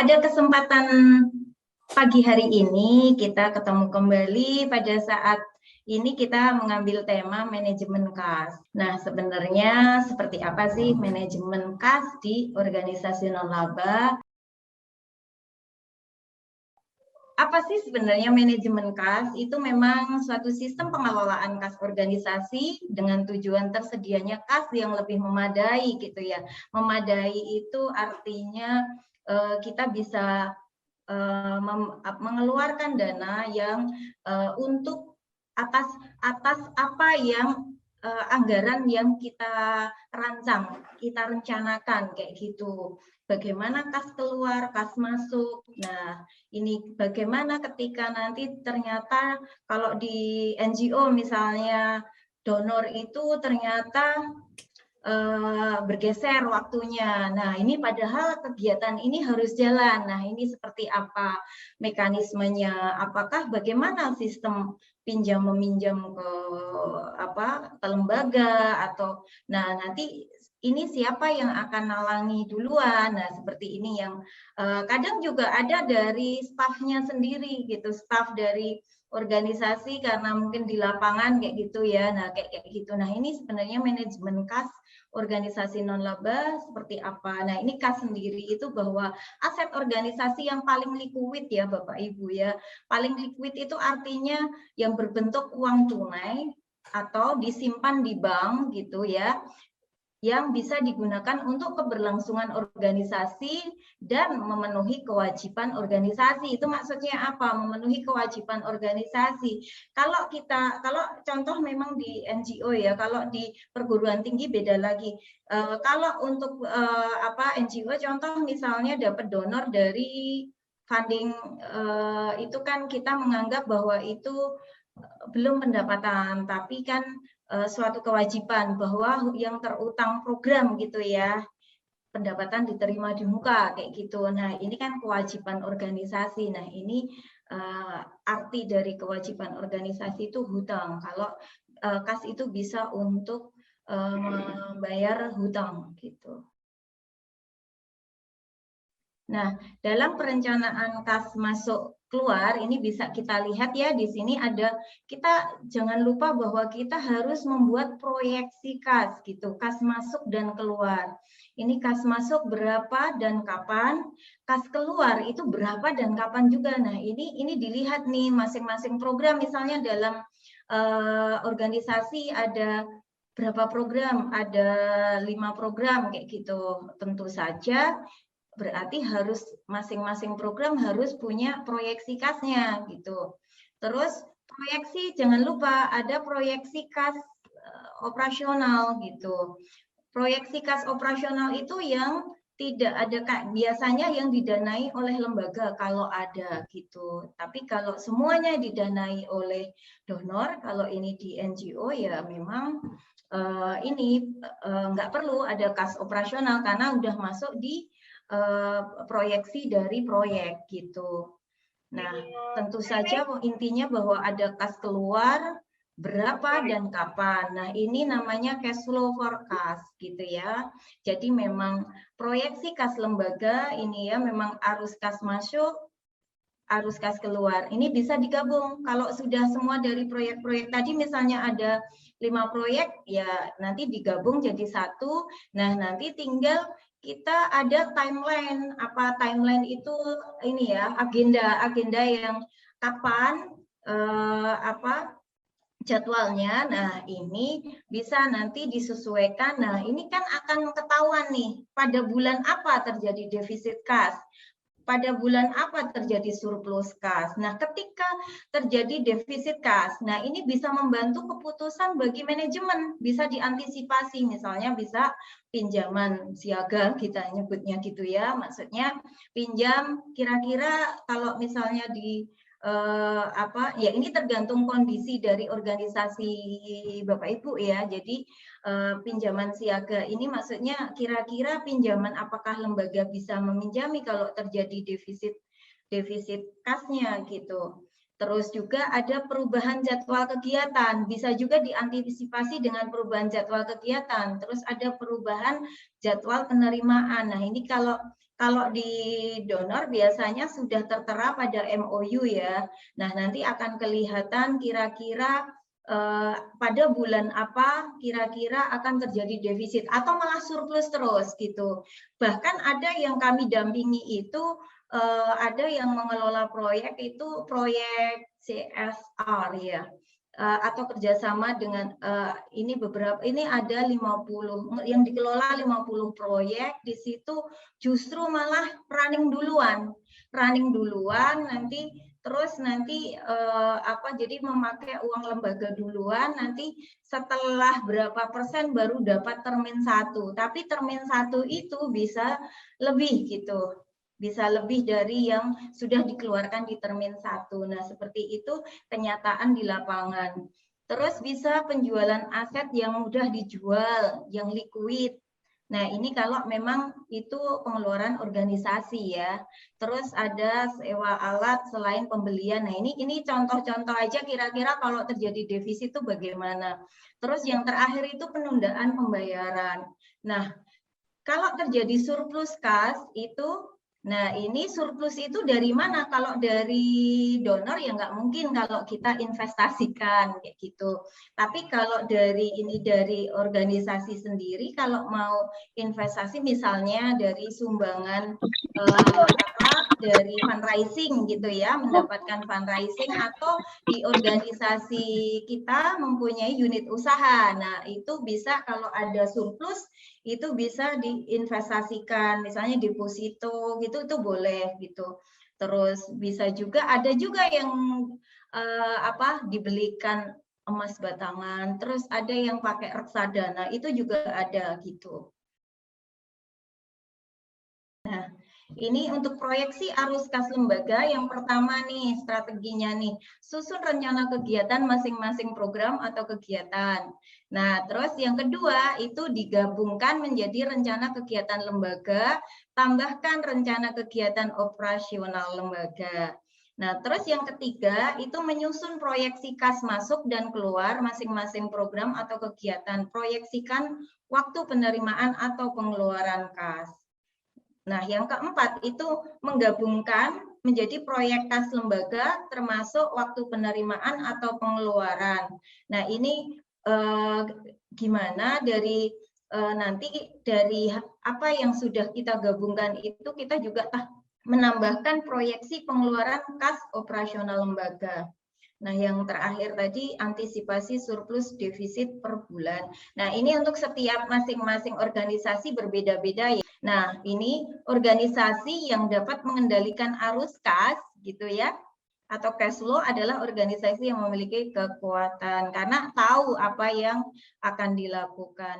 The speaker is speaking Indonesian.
Pada kesempatan pagi hari ini kita ketemu kembali pada saat ini kita mengambil tema manajemen kas. Nah, sebenarnya seperti apa sih manajemen kas di organisasi non-laba? Apa sih sebenarnya manajemen kas? Itu memang suatu sistem pengelolaan kas organisasi dengan tujuan tersedianya kas yang lebih memadai gitu ya. Memadai itu artinya kita bisa mengeluarkan dana yang untuk atas apa yang anggaran yang kita rancang, kita rencanakan kayak gitu. Bagaimana kas keluar, kas masuk. Nah, ini bagaimana ketika nanti ternyata kalau di NGO misalnya donor itu ternyata bergeser waktunya. Nah, ini padahal kegiatan ini harus jalan. Nah, ini seperti apa mekanismenya? Apakah bagaimana sistem pinjam meminjam ke lembaga atau nanti ini siapa yang akan nalangi duluan? Nah, seperti ini yang kadang juga ada dari stafnya sendiri gitu, staf dari organisasi karena mungkin di lapangan kayak gitu ya. Nah, kayak gitu. Nah, ini sebenarnya manajemen kas organisasi non-laba seperti apa. Nah, ini kas sendiri itu bahwa aset organisasi yang paling liquid ya Bapak Ibu ya. Paling liquid itu artinya yang berbentuk uang tunai atau disimpan di bank gitu ya, yang bisa digunakan untuk keberlangsungan organisasi dan memenuhi kewajiban organisasi. Itu maksudnya apa? Memenuhi kewajiban organisasi. Kalau contoh memang di NGO ya, kalau di perguruan tinggi beda lagi. Kalau untuk NGO contoh misalnya dapat donor dari funding, itu kan kita menganggap bahwa itu belum pendapatan, tapi kan suatu kewajiban bahwa yang terutang program gitu ya, pendapatan diterima di muka kayak gitu. Nah, ini kan kewajiban organisasi. Nah, ini arti dari kewajiban organisasi itu hutang. Kalau kas itu bisa untuk membayar hutang gitu. Nah, dalam perencanaan kas masuk keluar ini bisa kita lihat ya, di sini ada, kita jangan lupa bahwa kita harus membuat proyeksi kas gitu, kas masuk dan keluar. Ini kas masuk berapa dan kapan, kas keluar itu berapa dan kapan juga. Nah, ini dilihat nih masing-masing program, misalnya dalam organisasi ada berapa program, ada 5 program kayak gitu. Tentu saja berarti harus masing-masing program harus punya proyeksi kasnya gitu. Terus proyeksi, jangan lupa ada proyeksi kas operasional gitu. Proyeksi kas operasional itu yang tidak ada, biasanya yang didanai oleh lembaga kalau ada gitu. Tapi kalau semuanya didanai oleh donor, kalau ini di NGO ya memang ini nggak perlu ada kas operasional karena udah masuk di proyeksi dari proyek gitu. Nah, tentu saja intinya bahwa ada kas keluar, berapa dan kapan. Nah, ini namanya cash flow forecast gitu ya. Jadi memang proyeksi kas lembaga ini ya memang arus kas masuk, arus kas keluar. Ini bisa digabung. Kalau sudah semua dari proyek-proyek tadi misalnya ada 5 proyek, ya nanti digabung jadi satu. Nah, nanti tinggal kita ada timeline. Apa timeline itu ini ya, agenda yang kapan jadwalnya. Nah, ini bisa nanti disesuaikan. Nah, ini kan akan ketahuan nih pada bulan apa terjadi defisit kas. Pada bulan apa terjadi surplus kas. Nah, ketika terjadi defisit kas, nah ini bisa membantu keputusan bagi manajemen, bisa diantisipasi, misalnya bisa pinjaman siaga kita nyebutnya gitu ya, maksudnya pinjam kira-kira kalau misalnya di ya ini tergantung kondisi dari organisasi Bapak Ibu ya. Jadi pinjaman siaga ini maksudnya kira-kira pinjaman apakah lembaga bisa meminjami kalau terjadi defisit kasnya gitu. Terus juga ada perubahan jadwal kegiatan, bisa juga diantisipasi dengan perubahan jadwal kegiatan. Terus ada perubahan jadwal penerimaan. Nah, ini kalau kalau di donor biasanya sudah tertera pada MOU ya. Nah, nanti akan kelihatan kira-kira pada bulan apa kira-kira akan terjadi defisit atau malah surplus terus gitu. Bahkan ada yang kami dampingi itu ada yang mengelola proyek itu proyek CSR ya. Atau kerjasama dengan ini ada 50 yang dikelola 50 proyek, di situ justru malah running duluan nanti terus nanti jadi memakai uang lembaga duluan, nanti setelah berapa persen baru dapat termin 1, tapi termin 1 itu bisa lebih gitu, bisa lebih dari yang sudah dikeluarkan di termin 1. Nah, seperti itu kenyataan di lapangan. Terus bisa penjualan aset yang mudah dijual, yang liquid. Nah, ini kalau memang itu pengeluaran organisasi ya. Terus ada sewa alat selain pembelian. Nah, ini contoh-contoh aja kira-kira kalau terjadi defisit itu bagaimana. Terus yang terakhir itu penundaan pembayaran. Nah, kalau terjadi surplus kas itu, nah ini surplus itu dari mana? Kalau dari donor ya nggak mungkin kalau kita investasikan kayak gitu. Tapi kalau dari organisasi sendiri, kalau mau investasi misalnya dari sumbangan dari fundraising gitu ya, mendapatkan fundraising atau di organisasi kita mempunyai unit usaha. Nah itu bisa kalau ada surplus itu bisa diinvestasikan, misalnya deposito gitu itu boleh gitu. Terus bisa juga ada juga yang dibelikan emas batangan, terus ada yang pakai reksadana, itu juga ada gitu. Nah, ini untuk proyeksi arus kas lembaga, yang pertama nih strateginya nih, susun rencana kegiatan masing-masing program atau kegiatan. Nah, terus yang kedua itu digabungkan menjadi rencana kegiatan lembaga, tambahkan rencana kegiatan operasional lembaga. Nah, terus yang ketiga itu menyusun proyeksi kas masuk dan keluar masing-masing program atau kegiatan. Proyeksikan waktu penerimaan atau pengeluaran kas. Nah, yang keempat itu menggabungkan menjadi proyek kas lembaga termasuk waktu penerimaan atau pengeluaran. Nah, ini gimana dari nanti dari apa yang sudah kita gabungkan itu kita juga menambahkan proyeksi pengeluaran kas operasional lembaga. Nah, yang terakhir tadi antisipasi surplus defisit per bulan. Nah, ini untuk setiap masing-masing organisasi berbeda-beda ya. Nah, ini organisasi yang dapat mengendalikan arus kas gitu ya, atau cash flow adalah organisasi yang memiliki kekuatan karena tahu apa yang akan dilakukan.